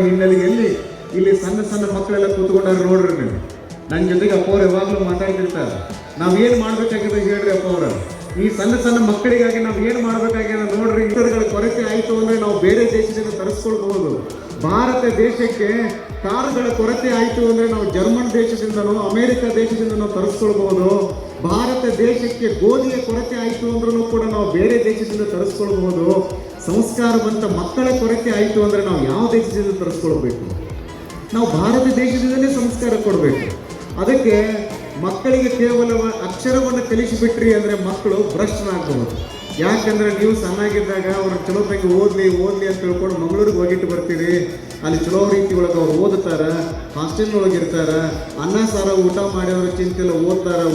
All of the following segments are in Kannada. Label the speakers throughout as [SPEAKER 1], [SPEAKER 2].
[SPEAKER 1] ಹಿನ್ನೆಲೆಯಲ್ಲಿ ಇಲ್ಲಿ ಸಣ್ಣ ಸಣ್ಣ ಮಕ್ಕಳೆಲ್ಲ ಕೂತ್ಕೊಂಡಾರ ನೋಡ್ರಿ ನೀವು. ನನ್ನ ಜೊತೆಗೆ ಅಪ್ಪ ಅವ್ರು ಯಾವಾಗಲೂ ಮಾತಾಡ್ತಿರ್ತಾರೆ. ನಾವೇನು ಮಾಡ್ಬೇಕಾಗಿದೆ ಹೇಳ್ರಿ ಅಪ್ಪ ಅವ್ರ, ಈ ಸಣ್ಣ ಸಣ್ಣ ಮಕ್ಕಳಿಗಾಗಿ ನಾವು ಏನು ಮಾಡ್ಬೇಕಾಗ್ಯದ ನೋಡ್ರಿ. ಇಂಥವುಗಳ ಕೊರತೆ ಆಯಿತು ಅಂದರೆ ನಾವು ಬೇರೆ ದೇಶದಿಂದ ತರಿಸ್ಕೊಳ್ಬಹುದು. ಭಾರತ ದೇಶಕ್ಕೆ ಕಾರುಗಳ ಕೊರತೆ ಆಯಿತು ಅಂದರೆ ನಾವು ಜರ್ಮನ್ ದೇಶದಿಂದನೋ ಅಮೇರಿಕ ದೇಶದಿಂದ ನಾವು ತರಿಸ್ಕೊಳ್ಬಹುದು. ಭಾರತ ದೇಶಕ್ಕೆ ಗೋಧಿಯ ಕೊರತೆ ಆಯಿತು ಅಂದ್ರೂ ಕೂಡ ನಾವು ಬೇರೆ ದೇಶದಿಂದ ತರಿಸ್ಕೊಳ್ಬಹುದು. ಸಂಸ್ಕಾರವಂತ ಮಕ್ಕಳ ಕೊರತೆ ಆಯಿತು ಅಂದರೆ ನಾವು ಯಾವ ದೇಶದಿಂದ ತರಿಸ್ಕೊಳ್ಬೇಕು? ನಾವು ಭಾರತ ದೇಶದಿಂದಲೇ ಸಂಸ್ಕಾರ ಕೊಡಬೇಕು. ಅದಕ್ಕೆ ಮಕ್ಕಳಿಗೆ ಕೇವಲ ಅಕ್ಷರವನ್ನು ಕಲಿಸಿಬಿಟ್ರಿ ಅಂದರೆ ಮಕ್ಕಳು ಭ್ರಷ್ಟರಾಗಬಹುದು. ಯಾಕಂದರೆ ನೀವು ಸಣ್ಣಾಗಿದ್ದಾಗ ಅವ್ರ ಚಲೋ ತಂಗಿ ಓದಲಿ ಅಂತ ತಿಳ್ಕೊಂಡು ಮಂಗಳೂರಿಗೆ ಹೋಗಿಟ್ಟು ಬರ್ತೀರಿ. ಅಲ್ಲಿ ಚಲೋ ರೀತಿ ಒಳಗೆ ಅವ್ರು ಓದುತ್ತಾರೆ, ಹಾಸ್ಟೆಲ್ನೊಳಗೆ ಇರ್ತಾರೆ, ಅನ್ನ ಸಾರ ಊಟ ಮಾಡಿದವ್ರ ಚಿಂತೆಲ್ಲ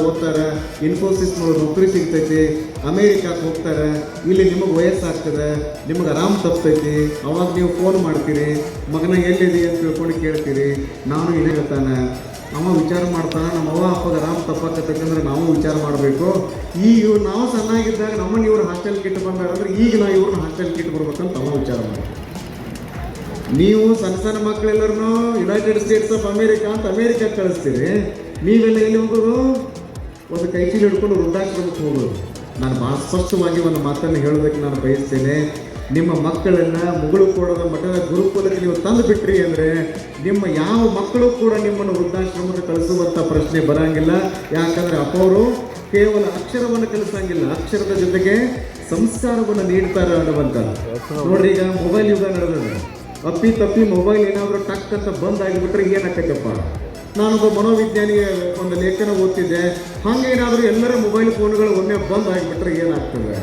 [SPEAKER 1] ಓದ್ತಾರೆ. ಇನ್ಫೋಸಿಸ್ನೊಳಗೆ ನೌಕರಿ ಸಿಗ್ತೈತಿ, ಅಮೇರಿಕಾಕ್ಕೆ ಹೋಗ್ತಾರೆ. ಇಲ್ಲಿ ನಿಮಗೆ ವಯಸ್ಸಾಗ್ತದೆ, ನಿಮಗೆ ಆರಾಮ್ ತಪ್ತೈತಿ. ಅವಾಗ ನೀವು ಫೋನ್ ಮಾಡ್ತೀರಿ, ಮಗನ ಎಲ್ಲಿದೆ ಅಂತ ತಿಳ್ಕೊಂಡು ಕೇಳ್ತೀರಿ. ನಾನು ಏನು ಹೇಳ್ತಾನೆ, ಅವ ವಿಚಾರ ಮಾಡ್ತಾನೆ, ನಮ್ಮ ಅವ್ವ ಅಪ್ಪಗೆ ಆರಾಮ್ ತಪ್ಪಾಕತ್ತಂದ್ರೆ ನಾವು ವಿಚಾರ ಮಾಡಬೇಕು. ಈಗ ನಾವು ಸಣ್ಣಾಗಿದ್ದಾಗ ನಮ್ಮನ್ನು ಇವ್ರು ಹಾಸ್ಟೆಲ್ ಕಿಟ್ಟು ಬಂದಾರಂದ್ರೆ ಈಗ ನಾವು ಇವ್ರನ್ನ ಹಾಸ್ಟೆಲ್ ಕಿಟ್ಟು ಬರ್ಬೇಕಂತ ಅವ ವಿಚಾರ ಮಾಡ್ತೀವಿ. ನೀವು ಸಣ್ಣ ಸಣ್ಣ ಮಕ್ಕಳೆಲ್ಲರೂ ಯುನೈಟೆಡ್ ಸ್ಟೇಟ್ಸ್ ಆಫ್ ಅಮೇರಿಕಾ ಅಂತ ಅಮೇರಿಕಾಕ್ಕೆ ಕಳಿಸ್ತೀರಿ. ನೀವೆಲ್ಲ ಎಲ್ಲಿ ಹೋಗೋದು? ಒಂದು ಕೈಚೀಲ ಹಿಡ್ಕೊಂಡು ವೃದ್ಧಾಶ್ರಮಕ್ಕೆ ಹೋಗೋದು. ನಾನು ಭಾಳ ಸ್ಪಷ್ಟವಾಗಿ ಒಂದು ಮಾತನ್ನು ಹೇಳೋದಕ್ಕೆ ನಾನು ಬಯಸ್ತೇನೆ. ನಿಮ್ಮ ಮಕ್ಕಳನ್ನು ಮುಗುಳು ಕೊಡದ ಮಠದ ಗುರುಕುಲಕ್ಕೆ ನೀವು ತಂದು ಬಿಟ್ರಿ ಅಂದರೆ ನಿಮ್ಮ ಯಾವ ಮಕ್ಕಳು ಕೂಡ ನಿಮ್ಮನ್ನು ವೃದ್ಧಾಶ್ರಮಕ್ಕೆ ಕಳಿಸುವಂಥ ಪ್ರಶ್ನೆ ಬರೋಂಗಿಲ್ಲ. ಯಾಕಂದರೆ ಅಪ್ಪವರು ಕೇವಲ ಅಕ್ಷರವನ್ನು ಕಲಿಸಂಗಿಲ್ಲ, ಅಕ್ಷರದ ಜೊತೆಗೆ ಸಂಸ್ಕಾರವನ್ನು ನೀಡ್ತಾರೆ ಅನ್ನುವಂಥದ್ದು. ನೋಡ್ರಿ, ಈಗ ಮೊಬೈಲ್ ಯುಗ ನಡೆದಿದೆ. ಅಪ್ಪಿ ತಪ್ಪಿ ಮೊಬೈಲ್ ಏನಾದರೂ ಟಕ್ ಅಂತ ಬಂದ್ ಆಗಿಬಿಟ್ರೆ ಏನಾಗ್ತೈತಪ್ಪ? ನಾನೊಬ್ಬ ಮನೋವಿಜ್ಞಾನಿಯ ಒಂದು ಲೇಖನ ಓದ್ತಿದ್ದೆ. ಹಾಗೇನಾದರೂ ಎಲ್ಲರ ಮೊಬೈಲ್ ಫೋನ್ಗಳು ಒಮ್ಮೆ ಬಂದ್ ಆಗಿಬಿಟ್ರೆ ಏನಾಗ್ತದೆ?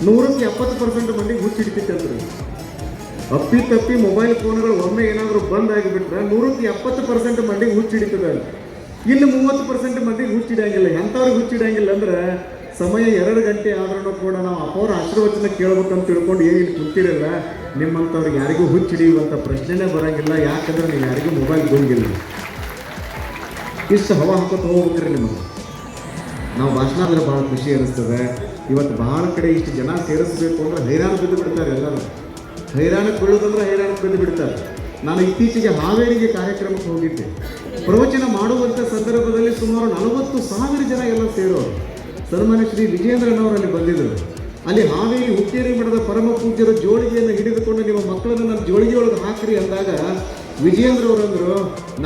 [SPEAKER 1] 170% ಮಂದಿಗೆ ಹುಚ್ಚಿಡ್ತಿತ್ತಂದ್ರಿ. ಅಪ್ಪಿ ತಪ್ಪಿ ಮೊಬೈಲ್ ಫೋನ್ಗಳು ಒಮ್ಮೆ ಏನಾದರೂ ಬಂದ್ ಆಗಿಬಿಟ್ರೆ 170% ಮಂದಿಗೆ ಹುಚ್ಚಿಡಿತದೆ. ಇಲ್ಲಿ 30% ಮಂದಿಗೆ ಹುಚ್ಚಿಡಂಗಿಲ್ಲ. ಎಂಥವ್ರಿಗೆ ಹುಚ್ಚಿಡಂಗಿಲ್ಲ ಅಂದ್ರೆ ಸಮಯ 2 ಗಂಟೆ ಆದ್ರೂ ಕೂಡ ನಾವು ಅಪ್ಪವ್ರ ಆಶೀರ್ವಚನ ಕೇಳ್ಬೇಕಂತ ತಿಳ್ಕೊಂಡು ಏನು ಕೂತಿರಲ್ಲ. ನಿಮ್ಮಂಥವ್ರಿಗೆ ಯಾರಿಗೂ ಹುಚ್ಚಿಡಿಯುವಂಥ ಪ್ರಶ್ನೆನೇ ಬರೋಂಗಿಲ್ಲ. ಯಾಕಂದ್ರೆ ನೀವು ಯಾರಿಗೂ ಮೊಬೈಲ್ ಬಂದಿಲ್ಲ. ಇಷ್ಟು ಹವಾ ಹಾಕೋತ ಹೋಗ್ಬೇಕ್ರಿ ನಿಮಗೆ. ನಾವು ಭಾಷಣ ಅಂದರೆ ಭಾಳ ಖುಷಿ ಅನಿಸ್ತದೆ. ಇವತ್ತು ಭಾಳ ಕಡೆ ಇಷ್ಟು ಜನ ಸೇರಿಸ್ಬೇಕು ಅಂದ್ರೆ ಹೈರಾಣ ಬಿದ್ದು ಬಿಡ್ತಾರೆ. ಎಲ್ಲರೂ ಹೈರಾಣಕ್ಕೆ ಬೀಳೋದಂದ್ರೆ ಹೈರಾಣಕ್ಕೆ ಬಿದ್ದು ಬಿಡ್ತಾರೆ. ನಾನು ಇತ್ತೀಚೆಗೆ ಹಾವೇರಿಗೆ ಕಾರ್ಯಕ್ರಮಕ್ಕೆ ಹೋಗಿದ್ದೆ. ಪ್ರವಚನ ಮಾಡುವಂಥ ಸಂದರ್ಭದಲ್ಲಿ ಸುಮಾರು 40,000 ಜನ ಎಲ್ಲ ಸೇರೋರು. ಸನ್ಮಾನ್ಯ ಶ್ರೀ ವಿಜೇಂದ್ರನವರಲ್ಲಿ ಬಂದಿದ್ದರು. ಅಲ್ಲಿ ಹಾವೇರಿ ಹುಕ್ಕೇರಿ ಮಠದ ಪರಮ ಪೂಜ್ಯರ ಜೋಳಿಗೆಯನ್ನು ಹಿಡಿದುಕೊಂಡು ನಿಮ್ಮ ಮಕ್ಕಳನ್ನು ನನ್ನ ಜೋಳಿಗೆ ಒಳಗೆ ಹಾಕ್ರಿ ಅಂದಾಗ ವಿಜಯೇಂದ್ರ ಅವರಂದರು,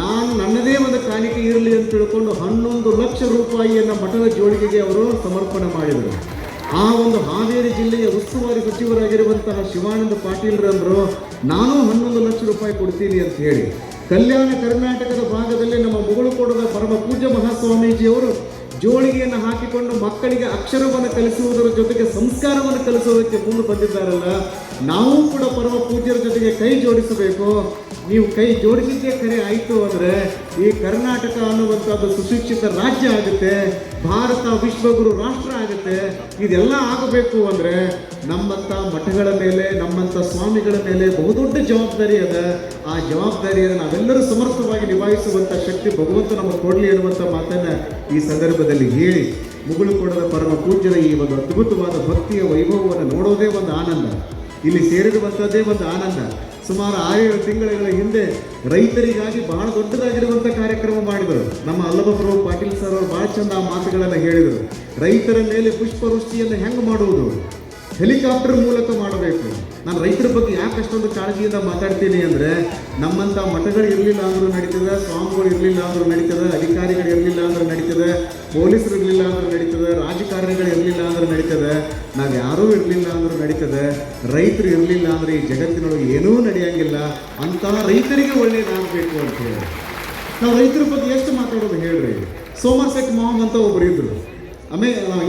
[SPEAKER 1] ನಾನು ನನ್ನದೇ ಒಂದು ಕಾಣಿಕೆ ಇರಲಿ ಅಂತ ತಿಳ್ಕೊಂಡು 11 ಲಕ್ಷ ರೂಪಾಯಿಯನ್ನು ಮಠದ ಜೋಳಿಗೆಗೆ ಅವರು ಸಮರ್ಪಣೆ ಮಾಡಿದರು. ಆ ಒಂದು ಹಾವೇರಿ ಜಿಲ್ಲೆಯ ಉಸ್ತುವಾರಿ ಸಚಿವರಾಗಿರುವಂತಹ ಶಿವಾನಂದ ಪಾಟೀಲ್ರಂದರು, ನಾನು 11 ಲಕ್ಷ ರೂಪಾಯಿ ಕೊಡ್ತೀನಿ ಅಂತ ಹೇಳಿ ಕಲ್ಯಾಣ ಕರ್ನಾಟಕದ ಭಾಗದಲ್ಲಿ ನಮ್ಮ ಮುಗುಳುಕೋಟದ ಪರಮ ಪೂಜ್ಯ ಮಹಾಸ್ವಾಮೀಜಿಯವರು ಜೋಳಿಗೆಯನ್ನು ಹಾಕಿಕೊಂಡು ಮಕ್ಕಳಿಗೆ ಅಕ್ಷರವನ್ನು ಕಲಿಸುವುದರ ಜೊತೆಗೆ ಸಂಸ್ಕಾರವನ್ನು ಕಲಿಸೋದಕ್ಕೆ ಮುಂದೆ ಬಂದಿದ್ದಾರಲ್ಲ. ನಾವು ಕೂಡ ಪರಮ ಪೂಜ್ಯರ ಜೊತೆಗೆ ಕೈ ಜೋಡಿಸಬೇಕು. ನೀವು ಕೈ ಜೋಡಿಸಿದ್ದೇ ಕರೆ ಆಯಿತು ಅಂದರೆ ಈ ಕರ್ನಾಟಕ ಅನ್ನುವಂಥದ್ದು ಸುಶಿಕ್ಷಿತ ರಾಜ್ಯ ಆಗುತ್ತೆ, ಭಾರತ ವಿಶ್ವಗುರು ರಾಷ್ಟ್ರ ಆಗುತ್ತೆ. ಇದೆಲ್ಲ ಆಗಬೇಕು ಅಂದರೆ ನಮ್ಮಂಥ ಮಠಗಳ ಮೇಲೆ, ನಮ್ಮಂಥ ಸ್ವಾಮಿಗಳ ಮೇಲೆ ಬಹುದೊಡ್ಡ ಜವಾಬ್ದಾರಿ ಅದ. ಆ ಜವಾಬ್ದಾರಿಯನ್ನು ನಾವೆಲ್ಲರೂ ಸಮರ್ಥವಾಗಿ ನಿಭಾಯಿಸುವಂಥ ಶಕ್ತಿ ಭಗವಂತ ನಮಗೆ ಕೊಡಲಿ ಅನ್ನುವಂಥ ಮಾತನ್ನು ಈ ಸಂದರ್ಭದಲ್ಲಿ ಹೇಳಿ, ಮುಗುಳುಕೋಟದ ಪರಮ ಪೂಜ್ಯರ ಈ ಒಂದು ಅದ್ಭುತವಾದ ಭಕ್ತಿಯ ವೈಭವವನ್ನು ನೋಡೋದೇ ಒಂದು ಆನಂದ, ಇಲ್ಲಿ ಸೇರಿರುವಂಥದ್ದೇ ಒಂದು ಆನಂದ. ಸುಮಾರು 6-7 ತಿಂಗಳ ಹಿಂದೆ ರೈತರಿಗಾಗಿ ಬಹಳ ದೊಡ್ಡದಾಗಿರುವಂಥ ಕಾರ್ಯಕ್ರಮ ಮಾಡಿದರು. ನಮ್ಮ ಅಲ್ಲಭಪ್ರಭು ಪಾಟೀಲ್ ಸರ್ ಅವರು ಭಾಳ ಚಂದ ಆ ಮಾತುಗಳನ್ನು ಹೇಳಿದರು. ರೈತರ ಮೇಲೆ ಪುಷ್ಪವೃಷ್ಟಿಯನ್ನು ಹೆಂಗೆ ಮಾಡುವುದು? ಹೆಲಿಕಾಪ್ಟರ್ ಮೂಲಕ ಮಾಡಬೇಕು. ನಾನು ರೈತರ ಬಗ್ಗೆ ಯಾಕೆ ಅಷ್ಟೊಂದು ಕಾಳಜಿಯಿಂದ ಮಾತಾಡ್ತೀನಿ ಅಂದರೆ, ನಮ್ಮಂಥ ಮಠಗಳು ಇರಲಿಲ್ಲ ಅಂದರೂ ನಡೀತದೆ, ಸ್ವಾಮಿಗಳು ಇರಲಿಲ್ಲ ಅಂದರೂ ನಡೀತದೆ, ಅಧಿಕಾರಿಗಳು ಇರಲಿಲ್ಲ ಅಂದ್ರೆ ನಡೀತದೆ, ಪೊಲೀಸರು ಇರಲಿಲ್ಲ ಅಂದ್ರೆ ನಡೀತದೆ, ರಾಜಕಾರಣಿಗಳು ಇರಲಿಲ್ಲ ಅಂದ್ರೆ ನಡೀತದೆ, ನಾವು ಯಾರೂ ಇರಲಿಲ್ಲ ಅಂದರೂ ನಡೀತದೆ. ರೈತರು ಇರಲಿಲ್ಲ ಅಂದರೆ ಈ ಜಗತ್ತಿನೊಳಗೆ ಏನೂ ನಡೆಯಂಗಿಲ್ಲ. ಅಂತಹ ರೈತರಿಗೆ ಒಳ್ಳೆಯದಾಗಬೇಕು ಅಂತ ಹೇಳಿ ನಾವು ರೈತರ ಬಗ್ಗೆ ಎಷ್ಟು ಮಾತಾಡೋದು ಹೇಳ್ರಿ. ಸೋಮರ್ಸೆಟ್ ಮಾಮ್ ಅಂತ ಒಬ್ಬರು ಇದ್ದರು.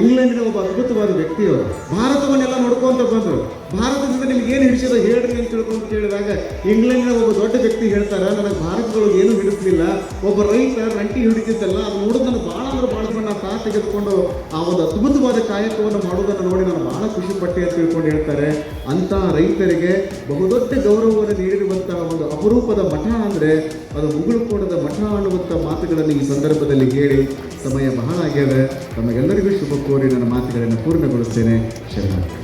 [SPEAKER 1] ಇಂಗ್ಲೆಂಡಿನ ಒಬ್ಬ ಅದ್ಭುತವಾದ ವ್ಯಕ್ತಿಯವರು ಭಾರತವನ್ನೆಲ್ಲ ನೋಡ್ಕೊಂತ ಬಂದರು. ಭಾರತದಿಂದ ನಿಮ್ಗೆ ಏನು ಹಿಡಿಸಿದ ಹೇಳ್ರಿ ಅಂತ ತಿಳ್ಕೊಂಡು ಕೇಳಿದಾಗ ಇಂಗ್ಲೆಂಡಿನ ಒಬ್ಬ ದೊಡ್ಡ ವ್ಯಕ್ತಿ ಹೇಳ್ತಾರೆ, ನನಗೆ ಭಾರತದೊಳಗೆ ಏನೂ ಹಿಡಿಸಲಿಲ್ಲ, ಒಬ್ಬ ರೈತ ರಂಟಿ ಹಿಡಿತಿದ್ದಲ್ಲ, ಅದು ನೋಡಿದ್ರೆ ನನಗೆ ಭಾಳ ಅಂದ್ರೆ ಭಾಳ ನಾನು ತಾ ತೆಗೆದುಕೊಂಡು ಆ ಒಂದು ಅದ್ಭುತವಾದ ಕಾಯಕವನ್ನು ಮಾಡೋದನ್ನು ನೋಡಿ ನಾನು ಭಾಳ ಖುಷಿ ಪಟ್ಟೆ ಅಂತ ತಿಳ್ಕೊಂಡು ಹೇಳ್ತಾರೆ. ಅಂತಹ ರೈತರಿಗೆ ಬಹುದೊಡ್ಡ ಗೌರವವನ್ನು ನೀಡಿರುವಂತಹ ಒಂದು ಅಪರೂಪದ ಮಠ ಅಂದರೆ ಅದು ಮುಗುಳುಕೋಟದ ಮಠ ಅನ್ನುವಂಥ ಮಾತುಗಳನ್ನು ಈ ಸಂದರ್ಭದಲ್ಲಿ ಹೇಳಿ ಸಮಯ ಬಹಳ ಆಗ್ಯದ. ತಮಗೆಲ್ಲರಿಗೂ ಶುಭ ಕೋರಿ ನನ್ನ ಮಾತುಗಳನ್ನು ಪೂರ್ಣಗೊಳಿಸ್ತೇನೆ. ಶರಣ.